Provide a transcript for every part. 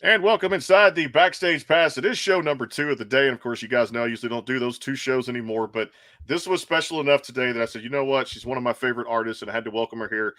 And welcome inside the Backstage Pass. It is show number 2 of the day. And of course, you guys know I usually don't do those 2 shows anymore. But this was special enough today that I said, you know what? She's one of my favorite artists, and I had to welcome her here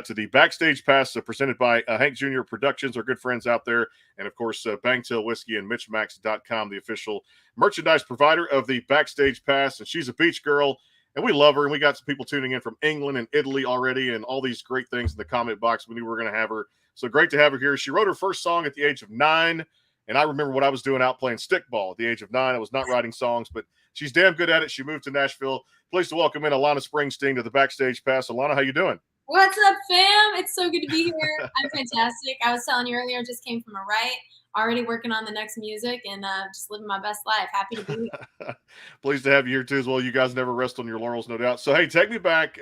to the Backstage Pass presented by Hank Jr. Productions, our good friends out there. And of course, Bangtail Whiskey and MitchMax.com, the official merchandise provider of the Backstage Pass. And she's a beach girl, and we love her. And we got some people tuning in from England and Italy already, and all these great things in the comment box. We knew we were going to have her. So great to have her here. She wrote her first song at the age of 9. And I remember what I was doing out playing stickball at the age of 9. I was not writing songs, but she's damn good at it. She moved to Nashville. Pleased to welcome in Alana Springsteen to the Backstage Pass. Alana, how you doing? What's up, fam? It's so good to be here. I'm fantastic. I was telling you earlier, I just came from a write, already working on the next music, and just living my best life. Happy to be here. Pleased to have you here too as well. You guys never rest on your laurels, no doubt. So hey, take me back.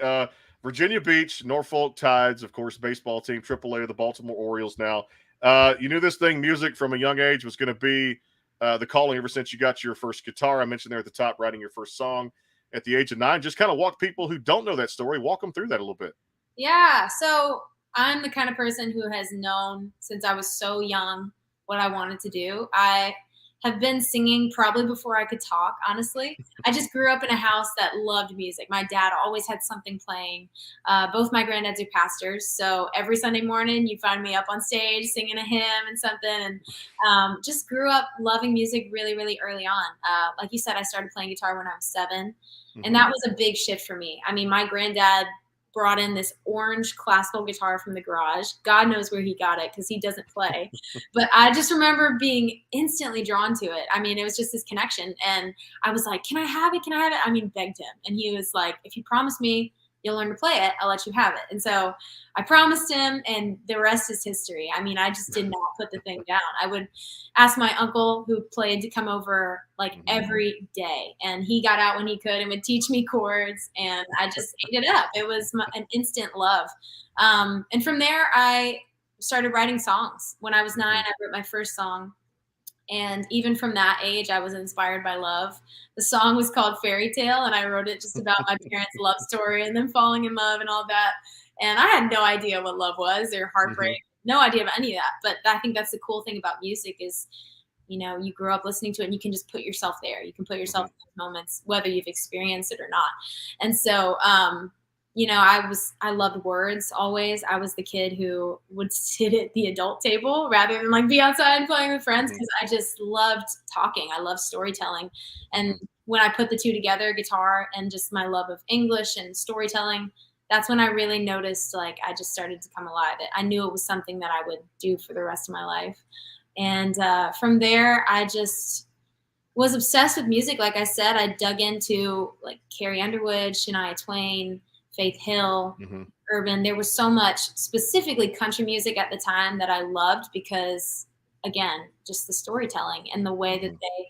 Virginia Beach, Norfolk Tides, of course, baseball team, AAA, the Baltimore Orioles now. You knew this thing, music, from a young age was going to be the calling ever since you got your first guitar. I mentioned there at the top, writing your first song at the age of 9. Just kind of walk people who don't know that story, walk them through that a little bit. Yeah, so I'm the kind of person who has known since I was so young what I wanted to do. I have been singing probably before I could talk, honestly. I just grew up in a house that loved music. My dad always had something playing. Both my granddads are pastors, so every Sunday morning you find me up on stage singing a hymn and something, and just grew up loving music really, really early on. Like you said, I started playing guitar when I was 7, and that was a big shift for me. I mean, my granddad brought in this orange classical guitar from the garage. God knows where he got it because he doesn't play. But I just remember being instantly drawn to it. I mean, it was just this connection. And I was like, can I have it? Can I have it? I mean, begged him. And he was like, if you promise me you'll learn to play it, I'll let you have it. And so I promised him, and the rest is history. I mean, I just did not put the thing down. I would ask my uncle, who played, to come over like every day, and he got out when he could and would teach me chords, and I just ate it up. It was an instant love. And from there, I started writing songs. When I was 9, I wrote my first song. And even from that age, I was inspired by love. The song was called Fairy Tale, and I wrote it just about my parents' love story and them falling in love and all that. And I had no idea what love was or heartbreak, no idea about any of that. But I think that's the cool thing about music is, you grew up listening to it and you can just put yourself there. You can put yourself in those moments, whether you've experienced it or not. And so, I loved words always. I was the kid who would sit at the adult table rather than like be outside playing with friends, because I just loved talking. I love storytelling. And when I put the two together, guitar and just my love of English and storytelling, that's when I really noticed, like, I just started to come alive. I knew it was something that I would do for the rest of my life. And from there, I just was obsessed with music. Like I said, I dug into like Carrie Underwood, Shania Twain, Faith Hill, urban. There was so much, specifically country music at the time, that I loved because, again, just the storytelling and the way that they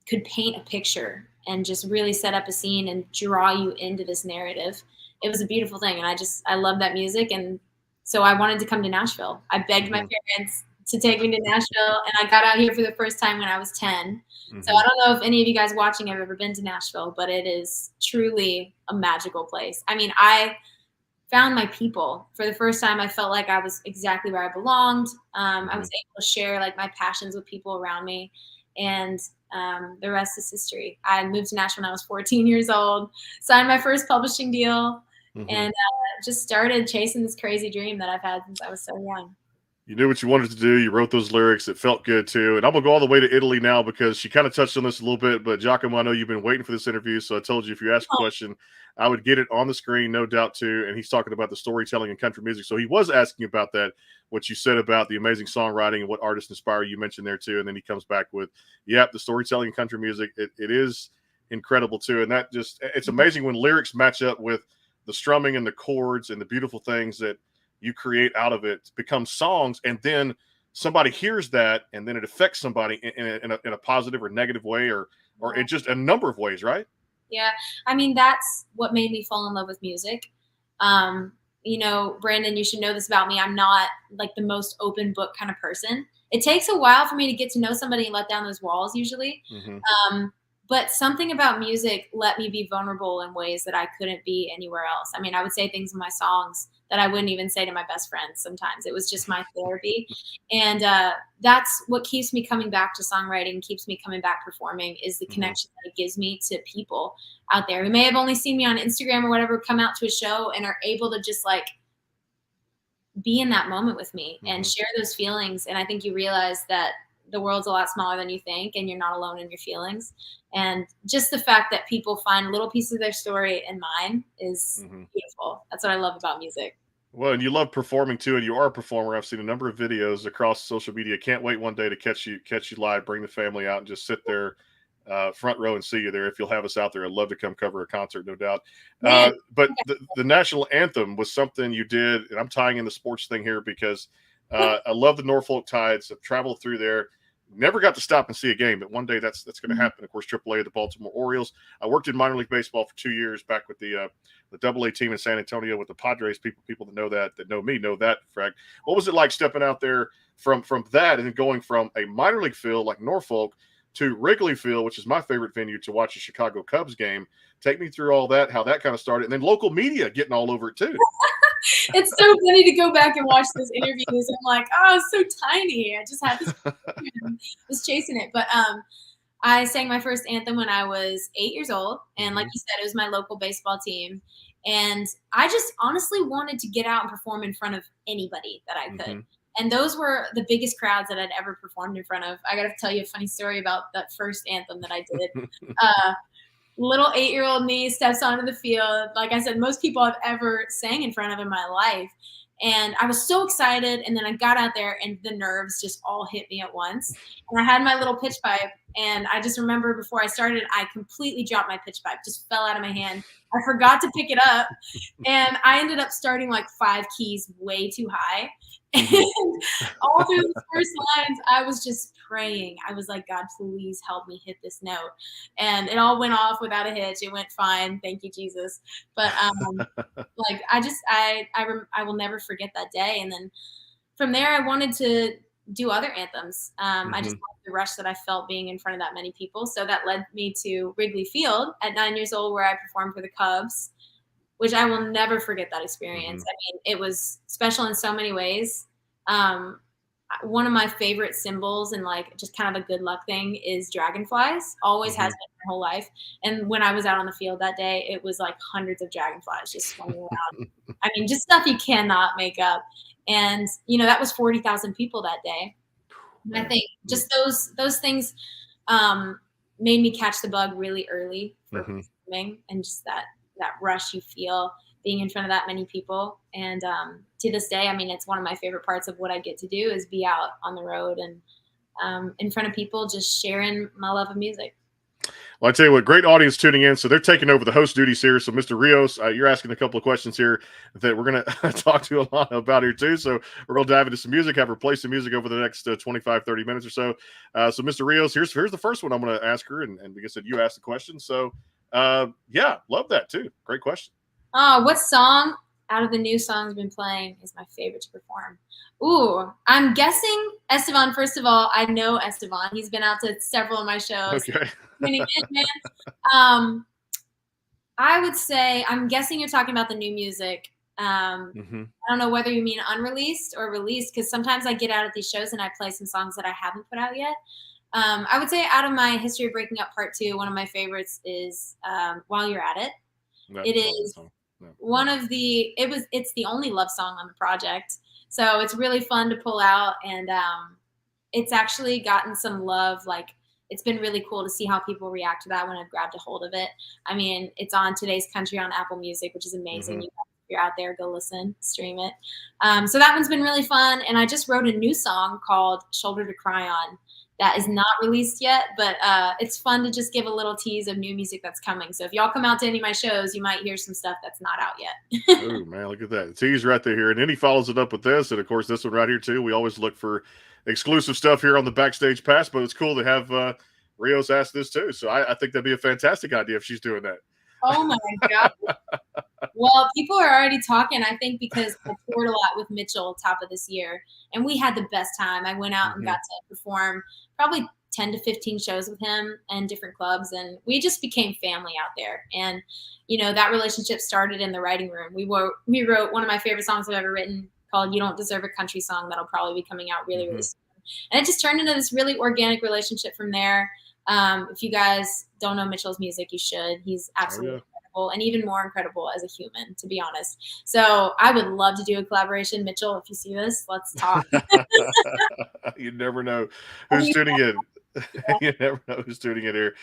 could paint a picture and just really set up a scene and draw you into this narrative. It was a beautiful thing. And I love that music. And so I wanted to come to Nashville. I begged my parents to take me to Nashville, and I got out here for the first time when I was 10. So I don't know if any of you guys watching have ever been to Nashville, but it is truly a magical place. I mean, I found my people. For the first time, I felt like I was exactly where I belonged. I was able to share like my passions with people around me, and the rest is history. I moved to Nashville when I was 14 years old, signed my first publishing deal, and just started chasing this crazy dream that I've had since I was so young. You knew what you wanted to do. You wrote those lyrics. It felt good, too. And I'm going to go all the way to Italy now because she kind of touched on this a little bit. But, Giacomo, I know you've been waiting for this interview. So I told you if you ask a question, I would get it on the screen, no doubt, too. And he's talking about the storytelling in country music. So he was asking about that, what you said about the amazing songwriting and what artists inspire you mentioned there, too. And then he comes back with, the storytelling in country music. It is incredible, too. And that just, it's amazing when lyrics match up with the strumming and the chords and the beautiful things that you create out of it become songs, and then somebody hears that, and then it affects somebody in a positive or negative way, or in just a number of ways, right? Yeah, I mean, that's what made me fall in love with music. Brandon, you should know this about me. I'm not like the most open book kind of person. It takes a while for me to get to know somebody and let down those walls usually. but something about music let me be vulnerable in ways that I couldn't be anywhere else. I mean, I would say things in my songs that I wouldn't even say to my best friends sometimes. It was just my therapy. And that's what keeps me coming back to songwriting, keeps me coming back performing, is the connection that it gives me to people out there who may have only seen me on Instagram or whatever, come out to a show and are able to just like be in that moment with me and share those feelings. And I think you realize that the world's a lot smaller than you think, and you're not alone in your feelings. And just the fact that people find little pieces of their story in mine is beautiful. That's what I love about music. Well, and you love performing too, and you are a performer. I've seen a number of videos across social media. Can't wait one day to catch you live, bring the family out, and just sit there front row and see you there. If you'll have us out there, I'd love to come cover a concert, no doubt. But the national anthem was something you did, and I'm tying in the sports thing here because I love the Norfolk Tides. I've traveled through there. Never got to stop and see a game, but one day that's going to happen. Of course, AAA, the Baltimore Orioles. I worked in minor league baseball for 2 years back with the AA team in San Antonio with the Padres. People that know that know me know that. Frag. What was it like stepping out there from that and then going from a minor league field like Norfolk to Wrigley Field, which is my favorite venue to watch a Chicago Cubs game? Take me through all that, how that kind of started, and then local media getting all over it too. It's so funny to go back and watch those interviews. I'm like, oh, it's so tiny. I just had this, was chasing it. But I sang my first anthem when I was 8 years old. And like you said, it was my local baseball team. And I just honestly wanted to get out and perform in front of anybody that I could. And those were the biggest crowds that I'd ever performed in front of. I got to tell you a funny story about that first anthem that I did. Little 8-year-old me steps onto the field. Like I said, most people I've ever sang in front of in my life. And I was so excited. And then I got out there and the nerves just all hit me at once. And I had my little pitch pipe. And I just remember before I started, I completely dropped my pitch pipe, just fell out of my hand. I forgot to pick it up. And I ended up starting like 5 keys way too high. And all through the first lines, I was just praying. I was like, God, please help me hit this note. And it all went off without a hitch. It went fine. Thank you, Jesus. But like I will never forget that day. And then from there, I wanted to do other anthems. I just loved the rush that I felt being in front of that many people. So that led me to Wrigley Field at 9 years old, where I performed for the Cubs, which I will never forget that experience. I mean, it was special in so many ways. One of my favorite symbols and like just kind of a good luck thing is dragonflies. Always has been my whole life. And when I was out on the field that day, it was like hundreds of dragonflies just swimming around. I mean, just stuff you cannot make up. And, you know, that was 40,000 people that day. And I think just those things made me catch the bug really early for performing, and just that rush you feel being in front of that many people. And to this day, I mean, it's one of my favorite parts of what I get to do is be out on the road and in front of people, just sharing my love of music. Well, I tell you what, great audience tuning in. So they're taking over the host duties here. So Mr. Rios, you're asking a couple of questions here that we're going to talk to Alana about here too. So we're going to dive into some music, have her play some music over the next 25, 30 minutes or so. So Mr. Rios, here's the first one I'm going to ask her. And like I said, you asked the question. So yeah, love that too. Great question. Oh, what song out of the new songs been playing is my favorite to perform? Ooh, I'm guessing Esteban. First of all, I know Esteban. He's been out to several of my shows. Okay. I would say, I'm guessing you're talking about the new music. I don't know whether you mean unreleased or released, because sometimes I get out at these shows and I play some songs that I haven't put out yet. I would say out of my History of Breaking Up Part 2, one of my favorites is While You're At It. It is one of the, it's the only love song on the project. So it's really fun to pull out, and it's actually gotten some love. Like, it's been really cool to see how people react to that when I've grabbed a hold of it. I mean, it's on Today's Country on Apple Music, which is amazing. If you're out there, go listen, stream it. So that one's been really fun. And I just wrote a new song called Shoulder to Cry On that is not released yet, but it's fun to just give a little tease of new music that's coming. So if y'all come out to any of my shows, you might hear some stuff that's not out yet. Oh man, look at that. The tease right there here. And then he follows it up with this. And of course, this one right here too. We always look for exclusive stuff here on the Backstage Pass, but it's cool to have Rios ask this too. So I think that'd be a fantastic idea if she's doing that. Oh my God. Well, people are already talking, I think, because I toured a lot with Mitchell top of this year, and we had the best time. I went out and got to perform probably 10 to 15 shows with him and different clubs, and we just became family out there. And that relationship started in the writing room. We wrote one of my favorite songs I've ever written called "You Don't Deserve a Country Song" that'll probably be coming out really, really soon. And it just turned into this really organic relationship from there. If you guys don't know Mitchell's music, you should. He's absolutely incredible, and even more incredible as a human, to be honest. So I would love to do a collaboration. Mitchell, if you see this, let's talk. You never know who's tuning in. You never know who's tuning in here.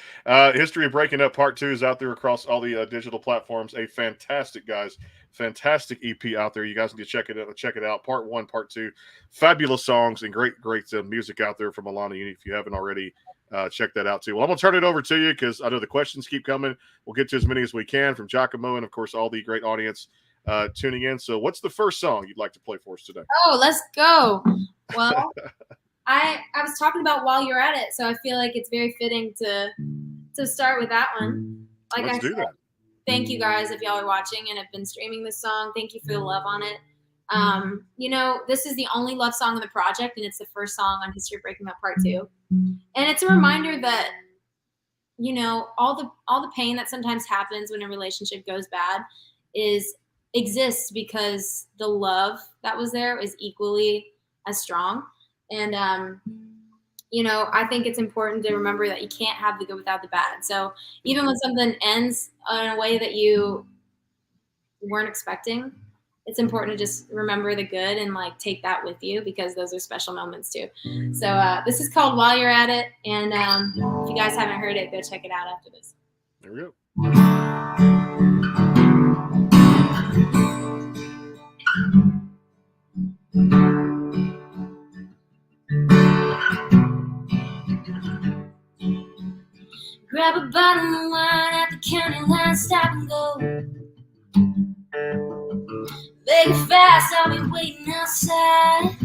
History of Breaking Up Part 2 is out there across all the digital platforms. A fantastic EP out there. You guys need to check it out. Part 1, Part 2, fabulous songs and great music out there from Alana. If you haven't already, check that out too. Well, I'm gonna turn it over to you because I know the questions keep coming. We'll get to as many as we can from Giacomo and of course all the great audience tuning in. So what's the first song you'd like to play for us today? Oh, let's go. Well, I was talking about While You're At It, so I feel like it's very fitting to start with that one. Like Let's do that. Thank you guys if y'all are watching and have been streaming this song. Thank you for the love on it. This is the only love song on the project, and it's the first song on History of Breaking Up Part 2. And it's a reminder that, all the pain that sometimes happens when a relationship goes bad exists because the love that was there is equally as strong. And, I think it's important to remember that you can't have the good without the bad. So even when something ends in a way that you weren't expecting, it's important to just remember the good and take that with you because those are special moments too. So this is called While You're At It. And if you guys haven't heard it, go check it out after this. There we go. Grab a bottle of wine at the county line, stop and go. Make it fast, I'll be waiting outside.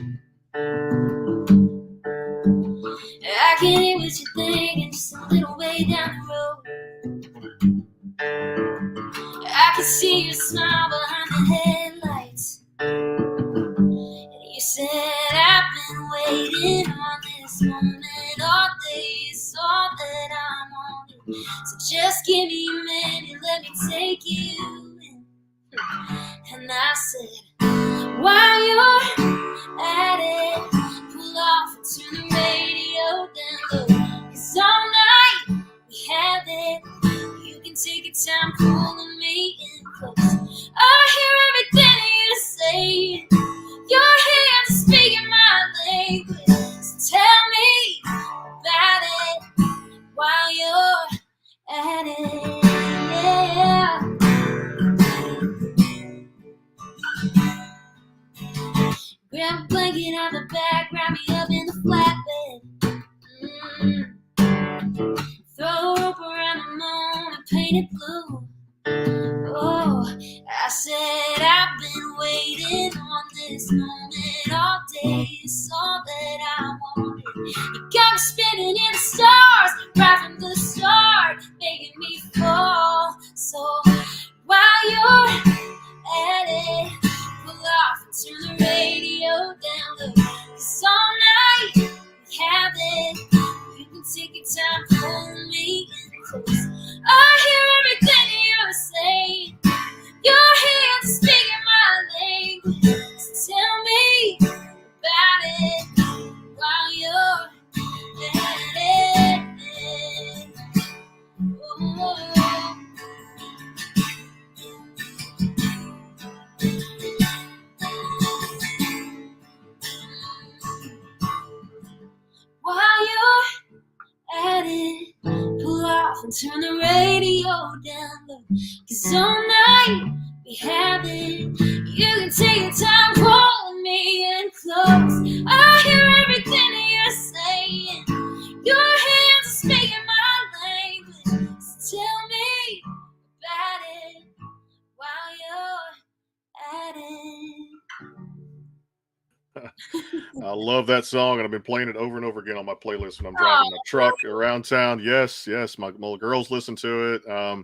I can hear what you're thinking just a little way down the road. I can see your smile behind the headlights. And you said, I've been waiting on this moment all day. It's all that I wanted. So just give me a minute, let me take you in. And I said, while you're at it, pull off and turn the radio down low. 'Cause all night we have it. You can take your time pulling me in close. I hear everything you're saying. Your hands are speaking my language. So tell me about it while you're at it. Yeah. Grab a blanket on the back, wrap me up in the flatbed. Throw a rope around the moon and paint it blue. Oh, I said I've been waiting on this moment all day. It's all that I wanted. You got me spinning in the stars right from the start, making me fall. So while you're at it, pull off and turn the radio down low. 'Cause all night we have it. You can take your time pulling me in close. I hear everything you're saying. Your hands are speaking my language. So tell me about it while you're at it. Oh. While you're at it, pull off and turn the radio down low. 'Cause all night we have it. You can take your time pulling me in close. I hear everything you're saying. Your hands are speaking my language. So tell me about it while you're at it. I love that song, and I've been playing it over and over again on my playlist when I'm driving my truck around town. Yes, my girls listen to it. I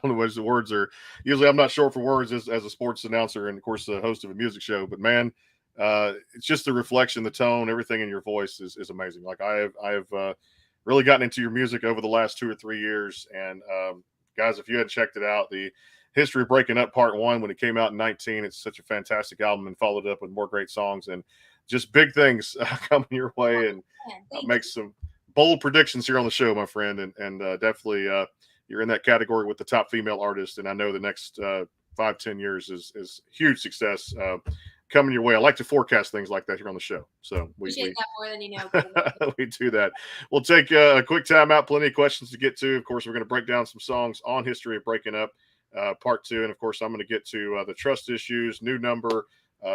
don't know what the words are. Usually, I'm not short for words as a sports announcer and, of course, the host of a music show. But man, it's just the reflection, the tone, everything in your voice is amazing. Like I have really gotten into your music over the last 2 or 3 years, and guys, if you hadn't checked it out, the History of Breaking Up Part 1, when it came out in 19, it's such a fantastic album, and followed up with more great songs and just big things coming your way, and make some bold predictions here on the show, my friend, and definitely you're in that category with the top female artist, and I know the next 5-10 years is huge success coming your way. I like to forecast things like that here on the show, so we that more than you know. we do that. We'll take a quick time out. Plenty of questions to get to. Of course, we're going to break down some songs on History of Breaking Up Part 2, and of course, I'm going to get to the Trust Issues, New Number.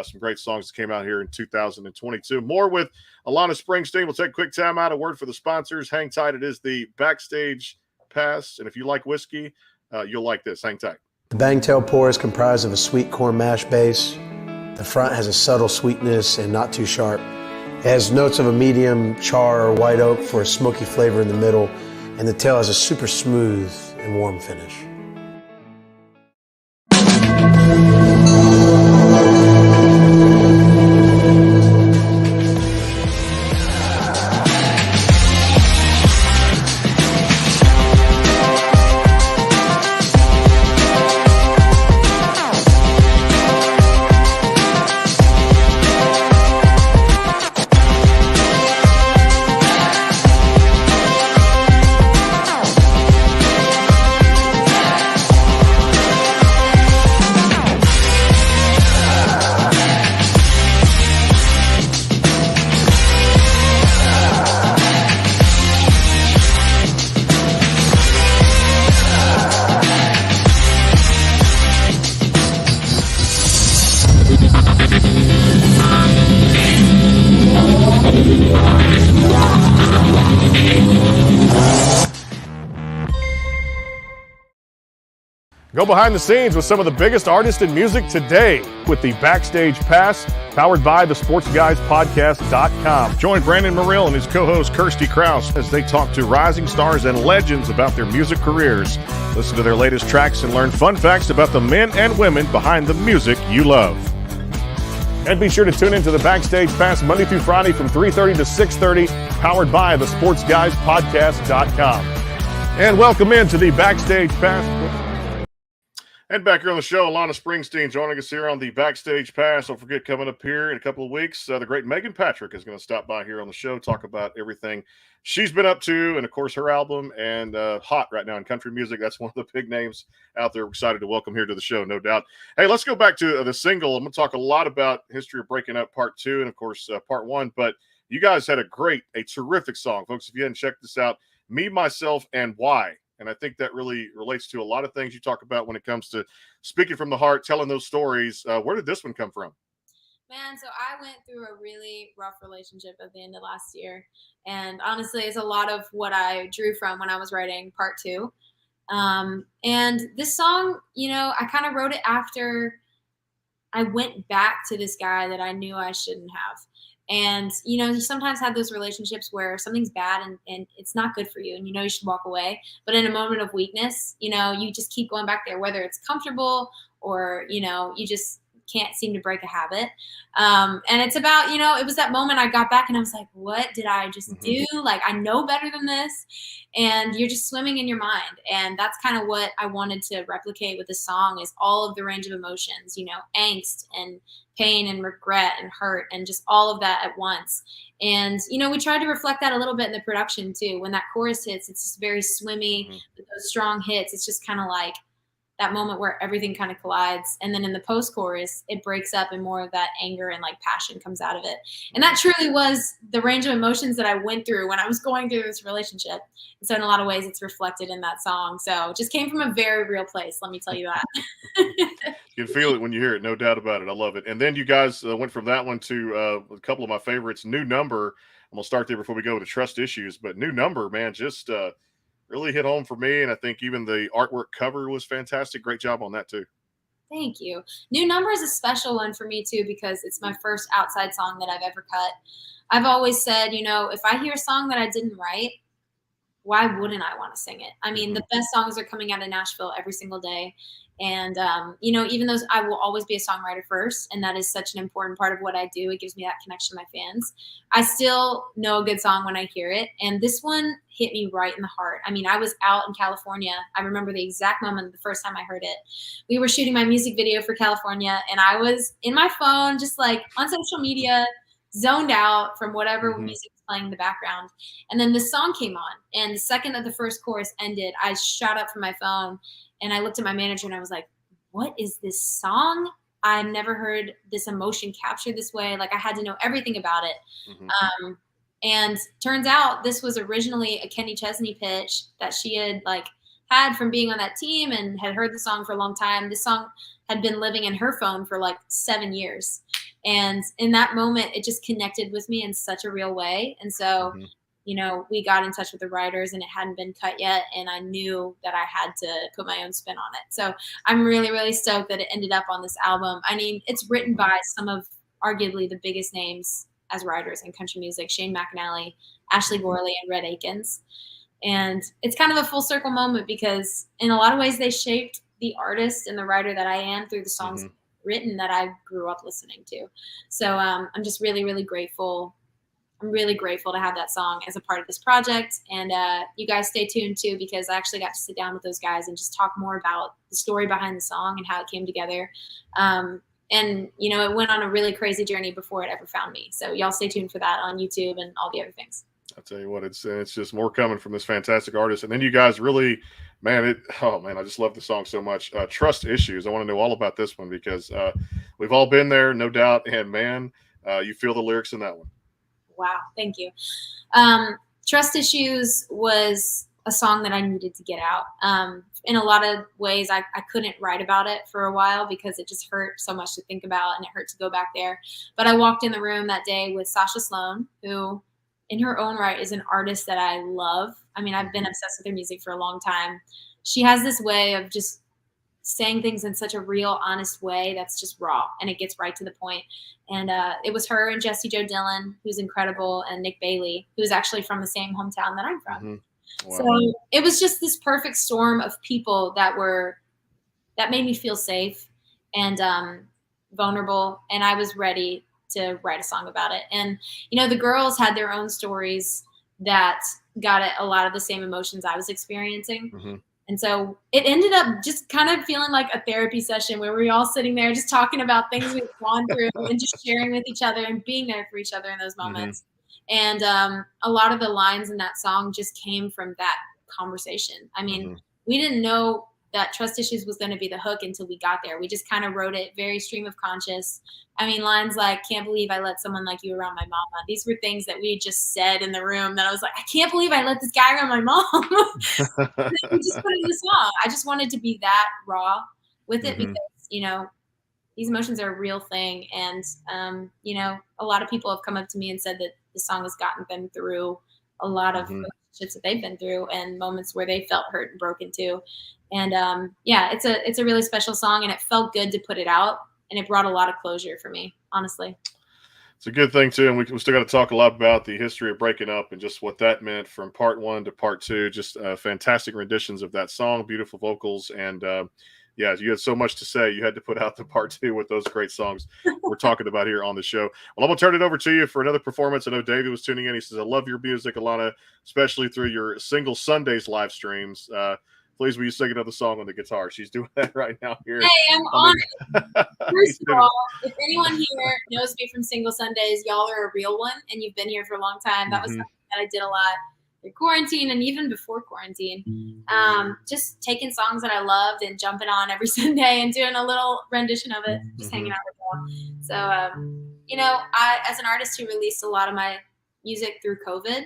Some great songs that came out here in 2022. More with Alana Springsteen. We'll take a quick time out. A word for the sponsors. Hang tight. It is the Backstage Pass. And if you like whiskey, you'll like this. Hang tight. The Bangtail Pour is comprised of a sweet corn mash base. The front has a subtle sweetness and not too sharp. It has notes of a medium char or white oak for a smoky flavor in the middle. And the tail has a super smooth and warm finish. Go behind the scenes with some of the biggest artists in music today with the Backstage Pass, powered by the SportsGuysPodcast.com. Join Brandon Morrill and his co-host Kirsty Krause as they talk to rising stars and legends about their music careers. Listen to their latest tracks and learn fun facts about the men and women behind the music you love. And be sure to tune into the Backstage Pass Monday through Friday from 3:30 to 6:30, powered by the SportsGuysPodcast.com. And welcome into the Backstage Pass. And back here on the show, Alana Springsteen joining us here on the Backstage Pass. Don't forget, coming up here in a couple of weeks, the great Megan Patrick is going to stop by here on the show, talk about everything she's been up to, and of course her album, and hot right now in country music. That's one of the big names out there. We're excited to welcome here to the show, no doubt. Hey, let's go back to the single. I'm going to talk a lot about History of Breaking Up Part 2 and of course Part 1, but you guys had a terrific song. Folks, if you hadn't checked this out, Me, Myself, and Why. And I think that really relates to a lot of things you talk about when it comes to speaking from the heart, telling those stories. Where did this one come from? Man, so I went through a really rough relationship at the end of last year. And honestly, it's a lot of what I drew from when I was writing Part 2. And this song, I kind of wrote it after I went back to this guy that I knew I shouldn't have. And, you sometimes have those relationships where something's bad and it's not good for you and you should walk away. But in a moment of weakness, you just keep going back there, whether it's comfortable or, you just can't seem to break a habit. And it's about, it was that moment I got back and I was like, what did I just do? Like, I know better than this. And you're just swimming in your mind. And that's kind of what I wanted to replicate with this song is all of the range of emotions, angst and pain and regret and hurt and just all of that at once. And, we tried to reflect that a little bit in the production too. When that chorus hits, it's just very swimmy, with those strong hits. It's just kind of like that moment where everything kind of collides. And then in the post-chorus, it breaks up and more of that anger and like passion comes out of it. And that truly was the range of emotions that I went through when I was going through this relationship. And so in a lot of ways, it's reflected in that song. So it just came from a very real place. Let me tell you that. You can feel it when you hear it. No doubt about it. I love it. And then you guys went from that one to a couple of my favorites, New Number. I'm going to start there before we go to Trust Issues. But New Number, man, just really hit home for me. And I think even the artwork cover was fantastic. Great job on that too. Thank you. New Number is a special one for me too, because it's my first outside song that I've ever cut. I've always said, if I hear a song that I didn't write, why wouldn't I want to sing it? I mean, the best songs are coming out of Nashville every single day. And, even though I will always be a songwriter first, and that is such an important part of what I do, it gives me that connection to my fans. I still know a good song when I hear it. And this one hit me right in the heart. I mean, I was out in California. I remember the exact moment the first time I heard it. We were shooting my music video for California, and I was in my phone, just like on social media, zoned out from whatever music was playing in the background. And then this song came on, and the second that the first chorus ended, I shot up from my phone and I looked at my manager and I was like, what is this song? I've never heard this emotion captured this way. Like, I had to know everything about it. And turns out this was originally a Kenny Chesney pitch that she had from being on that team and had heard the song for a long time. This song had been living in her phone for like 7 years. And in that moment, it just connected with me in such a real way. And so, we got in touch with the writers, and it hadn't been cut yet. And I knew that I had to put my own spin on it. So I'm really, really stoked that it ended up on this album. I mean, it's written by some of arguably the biggest names as writers in country music: Shane McAnally, Ashley Gorley, and Red Akins. And it's kind of a full circle moment because in a lot of ways they shaped the artist and the writer that I am through the songs written that I grew up listening to. So I'm just really, really grateful. I'm really grateful to have that song as a part of this project. And you guys stay tuned too, because I actually got to sit down with those guys and just talk more about the story behind the song and how it came together. And, it went on a really crazy journey before it ever found me. So y'all stay tuned for that on YouTube and all the other things. I'll tell you what, it's just more coming from this fantastic artist. And then you guys really, I just love the song so much. Trust Issues. I want to know all about this one because we've all been there, no doubt. And man, you feel the lyrics in that one. Wow. Thank you. Trust Issues was a song that I needed to get out. In a lot of ways, I couldn't write about it for a while because it just hurt so much to think about and it hurt to go back there. But I walked in the room that day with Sasha Sloan, who in her own right is an artist that I love. I mean, I've been obsessed with her music for a long time. She has this way of just saying things in such a real, honest way that's just raw, and it gets right to the point. And it was her and Jessie Jo Dillon, who's incredible, and Nick Bailey, who's actually from the same hometown that I'm from. Wow. So it was just this perfect storm of people that made me feel safe and vulnerable, and I was ready to write a song about it. And, the girls had their own stories that got at a lot of the same emotions I was experiencing. And so it ended up just kind of feeling like a therapy session where we were all sitting there just talking about things we've gone through and just sharing with each other and being there for each other in those moments. And a lot of the lines in that song just came from that conversation. I mean, we didn't know that Trust Issues was going to be the hook until we got there. We just kind of wrote it very stream of conscious. I mean, lines like, can't believe I let someone like you around my mama. These were things that we just said in the room that I was like, I can't believe I let this guy around my mom. We just put it in the song. I just wanted to be that raw with it because, these emotions are a real thing. And, a lot of people have come up to me and said that the song has gotten them through a lot of relationships that they've been through and moments where they felt hurt and broken too. And it's a really special song, and it felt good to put it out, and it brought a lot of closure for me, honestly. It's a good thing too, and we still got to talk a lot about the history of breaking up and just what that meant from part 1 to part 2. Just fantastic renditions of that song, beautiful vocals, and you had so much to say. You had to put out the part 2 with those great songs we're talking about here on the show. Well, I'm going to turn it over to you for another performance. I know David was tuning in. He says, I love your music, Alana, especially through your Single Sundays live streams. Please, will you sing another song on the guitar? She's doing that right now here. Hey, I'm honored. First of all, if anyone here knows me from Single Sundays, y'all are a real one, and you've been here for a long time. That was something that I did a lot in quarantine and even before quarantine. Just taking songs that I loved and jumping on every Sunday and doing a little rendition of it, just hanging out with y'all. So, I, as an artist who released a lot of my music through COVID,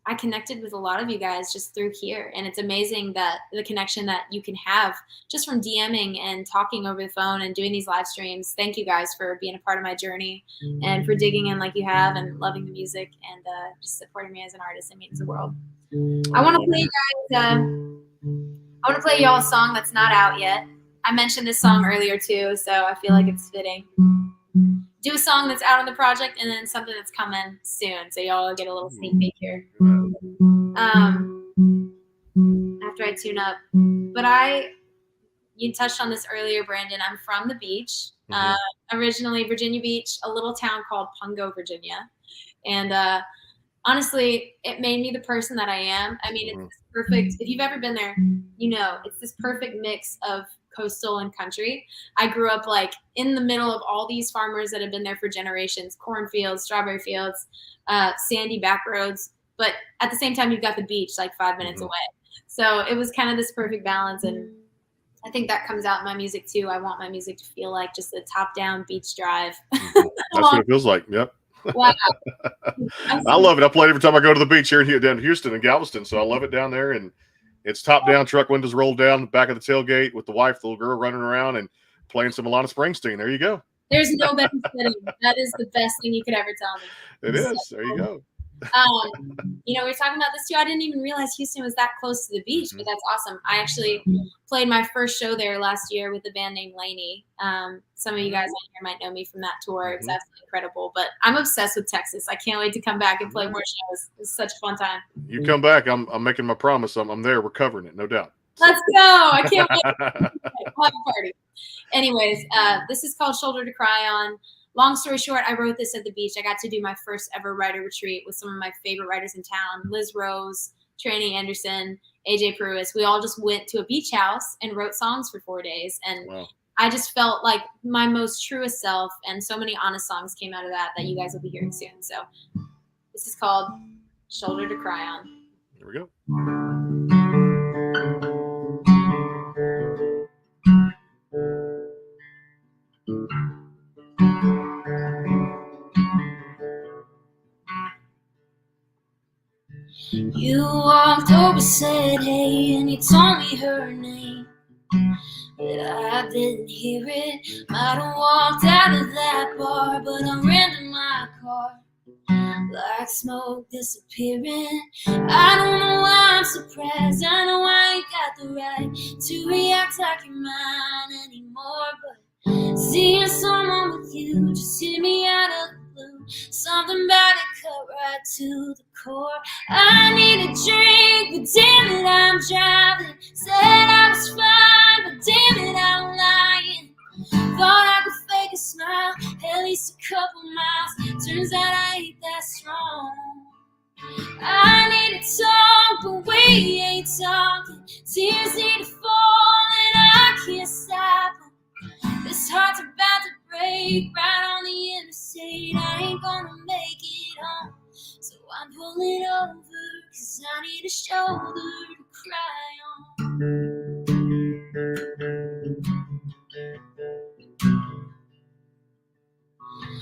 I connected with a lot of you guys just through here. And it's amazing that the connection that you can have just from DMing and talking over the phone and doing these live streams. Thank you guys for being a part of my journey and for digging in like you have and loving the music and just supporting me as an artist. It means the world. I want to play you guys, I want to play y'all a song that's not out yet. I mentioned this song earlier too, so I feel like it's fitting. Do a song that's out on the project and then something that's coming soon. So y'all get a little sneak peek here. After I tune up. But I you touched on this earlier, Brandon. I'm from the beach, originally Virginia Beach, a little town called Pungo, Virginia. And honestly, it made me the person that I am. I mean, it's this perfect, if you've ever been there, it's this perfect mix of coastal and country. I grew up like in the middle of all these farmers that have been there for generations, cornfields, strawberry fields, sandy back roads. But at the same time, you've got the beach like 5 minutes away. So it was kind of this perfect balance. And I think that comes out in my music too. I want my music to feel like just a top down beach drive. That's what it feels like. Yep. Wow. I love it. I play it every time I go to the beach here down in Houston and Galveston. So I love it down there. And it's top down, truck windows rolled down, back of the tailgate with the wife, the little girl running around and playing some Alana Springsteen. There you go. There's no better setting. That is the best thing you could ever tell me. It is. There you go. We were talking about this too. I didn't even realize Houston was that close to the beach, but that's awesome. I actually played my first show there last year with a band named Laney. Some of you guys on here might know me from that tour. It's absolutely incredible. But I'm obsessed with Texas. I can't wait to come back and play more shows. It's such a fun time. You come back, I'm making my promise. I'm there. We're covering it, no doubt. Let's go. I can't wait. We'll have a party. Anyways, this is called Shoulder to Cry On. Long story short, I wrote this at the beach. I got to do my first ever writer retreat with some of my favorite writers in town, Liz Rose, Tranny Anderson, AJ Pruis. We all just went to a beach house and wrote songs for 4 days. And I just felt like my most truest self, and so many honest songs came out of that you guys will be hearing soon. So this is called Shoulder to Cry On. Here we go. You walked over, said hey, and you told me her name, but I didn't hear it. Might have walked out of that bar, but I ran to my car like smoke disappearing. I don't know why I'm surprised. I know I ain't got the right to react like you're mine anymore, but seeing someone with you just hit me out of the blue. Something about it cut right to the core. I need a drink, but damn it, I'm driving. Said I was fine, but damn it, I'm lying. Thought I could fake a smile, at least a couple miles. Turns out I ain't that strong. I need to talk, but we ain't talking. Tears need to fall, and I can't stop them. This heart's about to break right on the interstate. I ain't gonna make it home, so I'm pulling over, 'cause I need a shoulder to cry on.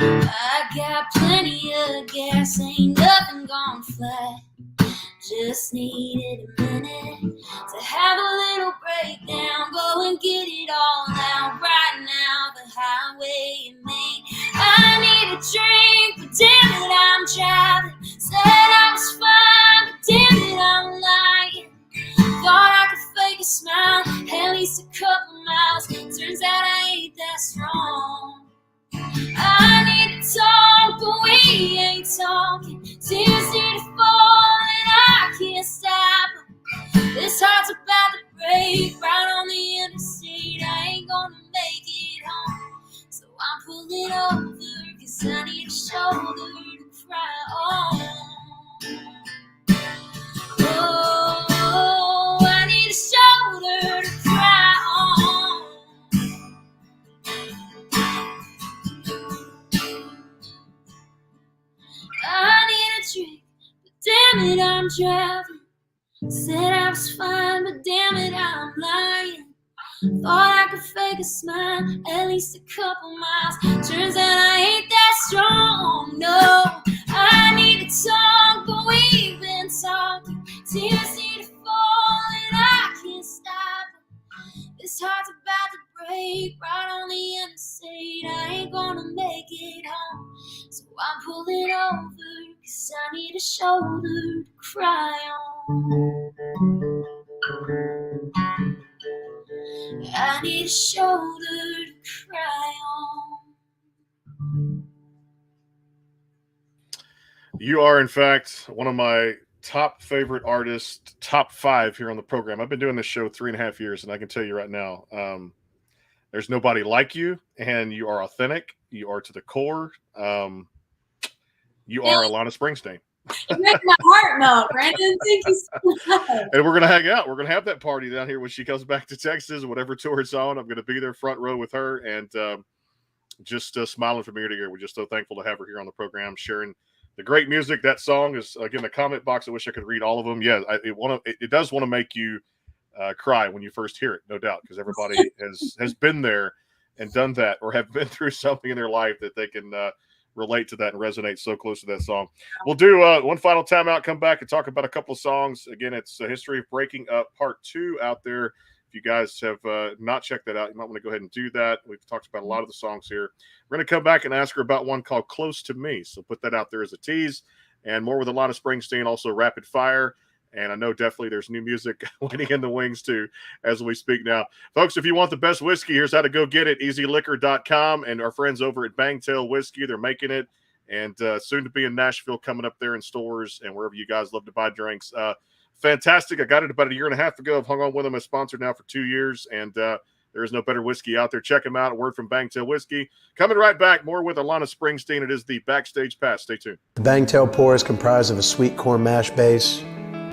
I got plenty of gas, ain't nothing gone flat. Just needed a minute to have a little breakdown. Go and get it all out right now. The highway in Maine. I need a drink, but damn it, I'm driving. Said I was fine, but damn it, I'm lying. Thought I could fake a smile, at least a couple miles. Turns out I ain't that strong. I need to talk, but we ain't talking. Tears need to fall, and I can't stop them. This heart's about to break right on the interstate. I ain't gonna make it home, so I'm pulling over, 'cause I need a shoulder to cry on. Oh, I need a shoulder to cry on. I need a drink, but damn it, I'm driving. Said I was fine, but damn it, I'm lying. Thought I could fake a smile, at least a couple miles. Turns out I ain't that strong, no. I need to talk, but we've been talking. Tears need to fall, and I can't stop them. This heart's about to break right on the interstate. I ain't gonna make it home, so I'm pulling over, 'cause I need a shoulder to cry on. I need a shoulder to cry on. You are, in fact, one of my top favorite artist, top 5 here on the program. I've been doing this show 3.5 years, and I can tell you right now, there's nobody like you, and you are authentic. You are to the core. You are Alana Springsteen. It makes my heart melt, Brandon. Thank you so much. And we're going to hang out. We're going to have that party down here when she comes back to Texas, whatever tour it's on. I'm going to be there front row with her, and just smiling from ear to ear. We're just so thankful to have her here on the program, sharing the great music. That song is, again, the comment box. I wish I could read all of them. Yeah, it does want to make you cry when you first hear it, no doubt, because everybody has been there and done that, or have been through something in their life that they can relate to that and resonate so close to that song. We'll do one final timeout, come back and talk about a couple of songs. Again, it's a History of Breaking Up Part 2 out there. If you guys have not checked that out, you might want to go ahead and do that. We've talked about a lot of the songs here. We're going to come back and ask her about one called Close to Me. So put that out there as a tease. And more with Alana Springsteen, also Rapid Fire. And I know definitely there's new music waiting in the wings too as we speak now. Folks, if you want the best whiskey, here's how to go get it. EasyLiquor.com and our friends over at Bangtail Whiskey, they're making it. And soon to be in Nashville, coming up there in stores and wherever you guys love to buy drinks. Fantastic. I got it about 1.5 years ago. I've hung on with them as sponsor now for 2 years. And there is no better whiskey out there. Check them out. A word from Bangtail Whiskey. Coming right back. More with Alana Springsteen. It is the Backstage Pass. Stay tuned. The Bangtail pour is comprised of a sweet corn mash base.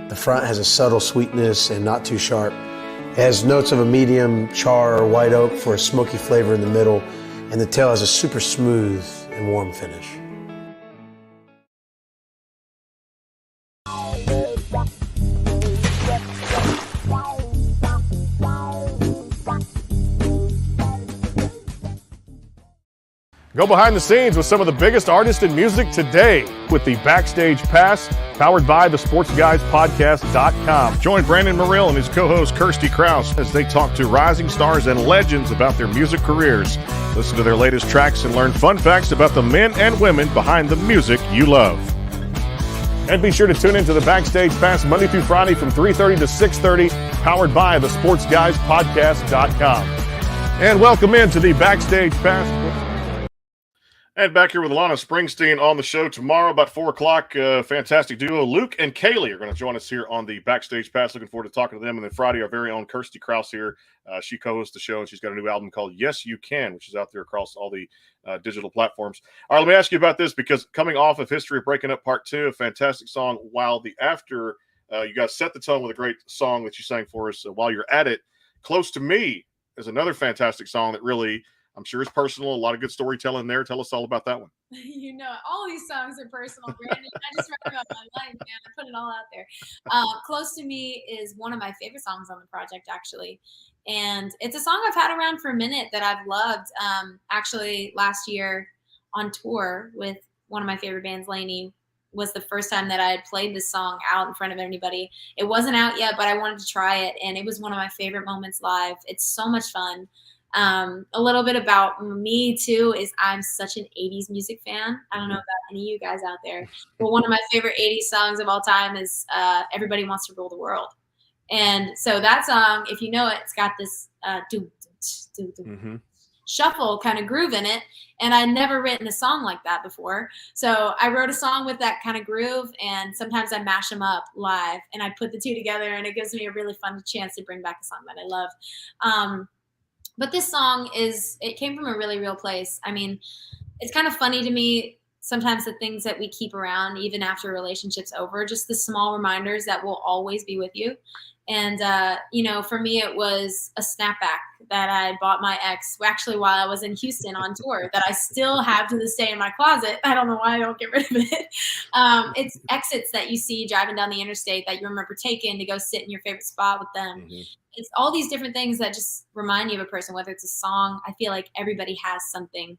The front has a subtle sweetness and not too sharp. It has notes of a medium char or white oak for a smoky flavor in the middle. And the tail has a super smooth and warm finish. Go behind the scenes with some of the biggest artists in music today with the Backstage Pass, powered by the SportsGuysPodcast.com. Join Brandon Morrill and his co-host Kirsty Krause as they talk to rising stars and legends about their music careers. Listen to their latest tracks and learn fun facts about the men and women behind the music you love. And be sure to tune into the Backstage Pass Monday through Friday from 3:30 to 6:30, powered by the SportsGuysPodcast.com. And welcome into the Backstage Pass. And back here with Alana Springsteen on the show tomorrow about 4 o'clock. Fantastic duo. Luke and Kaylee are going to join us here on the Backstage Pass. Looking forward to talking to them. And then Friday, our very own Kirsty Krause here. She co-hosts the show, and she's got a new album called Yes You Can, which is out there across all the digital platforms. All right, let me ask you about this, because coming off of History of Breaking Up Part 2, a fantastic song, while the after, you guys set the tone with a great song that you sang for us while you're at it. Close to Me is another fantastic song that really, I'm sure it's personal. A lot of good storytelling there. Tell us all about that one. You know, all these songs are personal, Brandon. I just write about my life, man. I put it all out there. Close to Me is one of my favorite songs on the project, actually. And it's a song I've had around for a minute that I've loved. Actually, last year on tour with one of my favorite bands, Lainey, was the first time that I had played this song out in front of anybody. It wasn't out yet, but I wanted to try it. And it was one of my favorite moments live. It's so much fun. A little bit about me too is I'm such an 80s music fan. I don't know about any of you guys out there, but one of my favorite 80s songs of all time is Everybody Wants to Rule the World. And so that song, if you know it, it's got this shuffle kind of groove in it. And I'd never written a song like that before. So I wrote a song with that kind of groove, and sometimes I mash them up live and I put the two together, and it gives me a really fun chance to bring back a song that I love. But this song it came from a really real place. I mean, it's kind of funny to me sometimes the things that we keep around even after a relationship's over, just the small reminders that will always be with you. And, for me, it was a snapback that I bought my ex actually while I was in Houston on tour that I still have to this day in my closet. I don't know why I don't get rid of it. It's exits that you see driving down the interstate that you remember taking to go sit in your favorite spot with them. Mm-hmm. It's all these different things that just remind you of a person, whether it's a song. I feel like everybody has something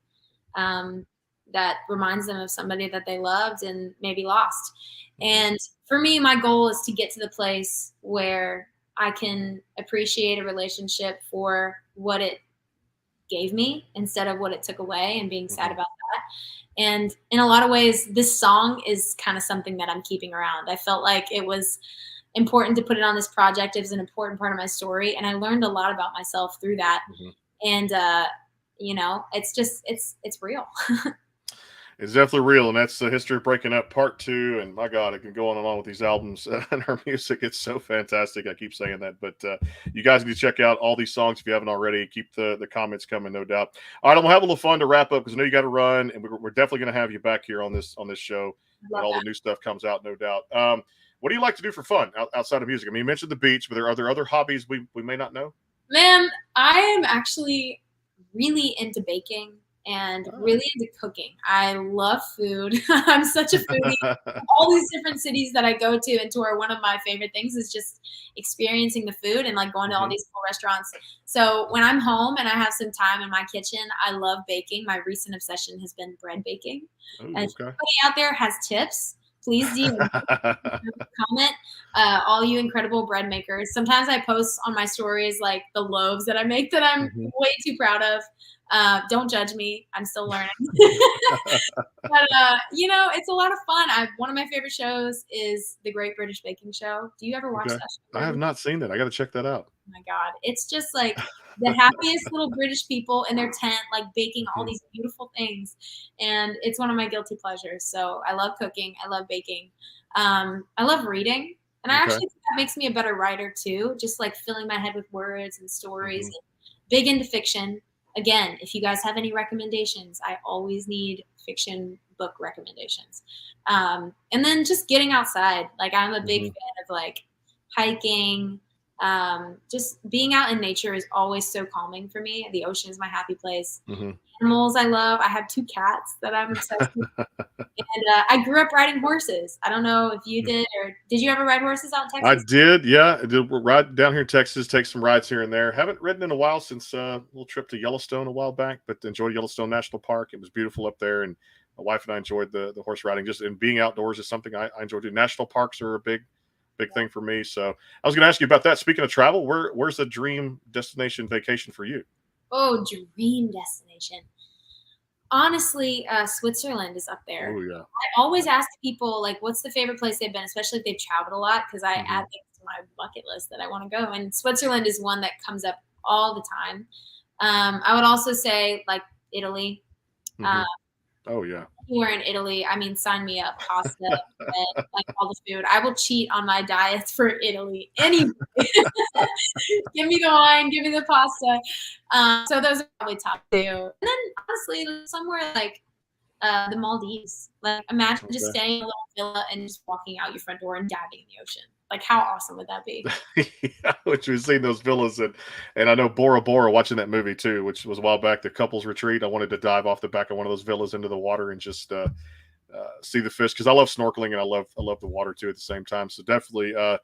that reminds them of somebody that they loved and maybe lost. And for me, my goal is to get to the place where I can appreciate a relationship for what it gave me instead of what it took away, and being sad about that. And in a lot of ways, this song is kind of something that I'm keeping around. I felt like it was important to put it on this project. It was an important part of my story, and I learned a lot about myself through that. And it's real. It's definitely real, and that's the History of Breaking Up Part 2. And my God, it can go on and on with these albums and her music. It's so fantastic. I keep saying that, but you guys need to check out all these songs if you haven't already. Keep the comments coming, no doubt. All right, I'm gonna have a little fun to wrap up because I know you got to run, and we're definitely gonna have you back here on this show when all the new stuff comes out, no doubt. What do you like to do for fun outside of music? I mean, you mentioned the beach, but are there other hobbies we may not know? Man, I am actually really into baking and really into cooking. I love food. I'm such a foodie. All these different cities that I go to and tour, one of my favorite things is just experiencing the food and like going to all these cool restaurants. So when I'm home and I have some time in my kitchen, I love baking. My recent obsession has been bread baking. Ooh, And if okay. anybody out there has tips, please comment. All you incredible bread makers. Sometimes I post on my stories like the loaves that I make that I'm way too proud of. Don't judge me. I'm still learning. But it's a lot of fun. One of my favorite shows is The Great British Baking Show. Do you ever watch that show? I have not seen that. I got to check that out. Oh my God. It's just like the happiest little British people in their tent, like baking all these beautiful things. And it's one of my guilty pleasures. So I love cooking. I love baking. I love reading. And I actually think that makes me a better writer too. Just like filling my head with words and stories. And big into fiction. Again, if you guys have any recommendations, I always need fiction book recommendations. And then just getting outside. Like I'm a big fan of like hiking. Just being out in nature is always so calming for me. The ocean is my happy place. Animals I love. I have 2 cats that I'm obsessed with. And I grew up riding horses. I don't know if you did, or did you ever ride horses out in Texas? I did, yeah. I did ride down here in Texas, take some rides here and there. Haven't ridden in a while since a little trip to Yellowstone a while back, but enjoyed Yellowstone National Park. It was beautiful up there, and my wife and I enjoyed the horse riding. Just and being outdoors is something I enjoy doing. National parks are a big thing for me. So I was going to ask you about that. Speaking of travel, where's the dream destination vacation for you? Oh, dream destination. Honestly, Switzerland is up there. Oh yeah. I always ask people like, what's the favorite place they've been, especially if they've traveled a lot, because I add things to my bucket list that I want to go. And Switzerland is one that comes up all the time. I would also say like Italy. Oh yeah. Anywhere in Italy, I mean, sign me up. Pasta, bread, like all the food. I will cheat on my diets for Italy. Anyway, give me the wine, give me the pasta. So those are probably top 2. And then honestly, somewhere like the Maldives. Like imagine just staying in a little villa and just walking out your front door and diving in the ocean. Like how awesome would that be? Yeah, which we've seen those villas and I know Bora Bora, watching that movie too, which was a while back, the couples retreat. I wanted to dive off the back of one of those villas into the water and just see the fish, because I love snorkeling and I love the water too at the same time. So definitely I've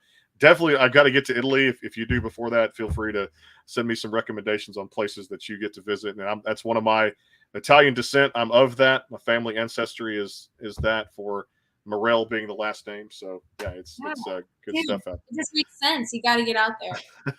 got to get to Italy. If you do before that, feel free to send me some recommendations on places that you get to visit. And that's one of my Italian descent. I'm of that. My family ancestry is that, for Morel being the last name. So yeah, it's good stuff out there. It just makes sense. You got to get out there.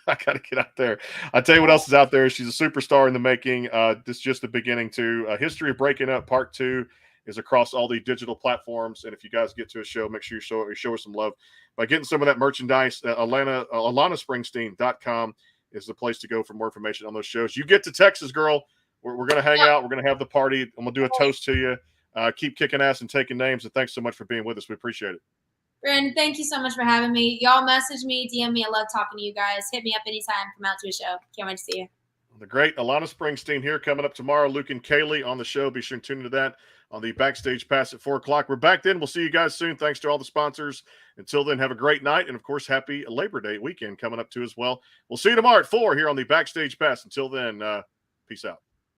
I got to get out there. I'll tell you what else is out there. She's a superstar in the making. This is just the beginning too. History of Breaking Up Part 2 is across all the digital platforms. And if you guys get to a show, make sure you show her some love by getting some of that merchandise. AlanaSpringsteen.com is the place to go for more information on those shows. You get to Texas, girl. We're going to hang out. We're going to have the party. I'm going to do a toast to you. Keep kicking ass and taking names. And thanks so much for being with us. We appreciate it. Brandon, thank you so much for having me. Y'all message me, DM me. I love talking to you guys. Hit me up anytime. Come out to a show. Can't wait to see you. The great Alana Springsteen here, coming up tomorrow. Luke and Kaylee on the show. Be sure to tune into that on the Backstage Pass at 4 o'clock. We're back then. We'll see you guys soon. Thanks to all the sponsors. Until then, have a great night. And, of course, happy Labor Day weekend coming up, too, as well. We'll see you tomorrow at 4 here on the Backstage Pass. Until then, peace out.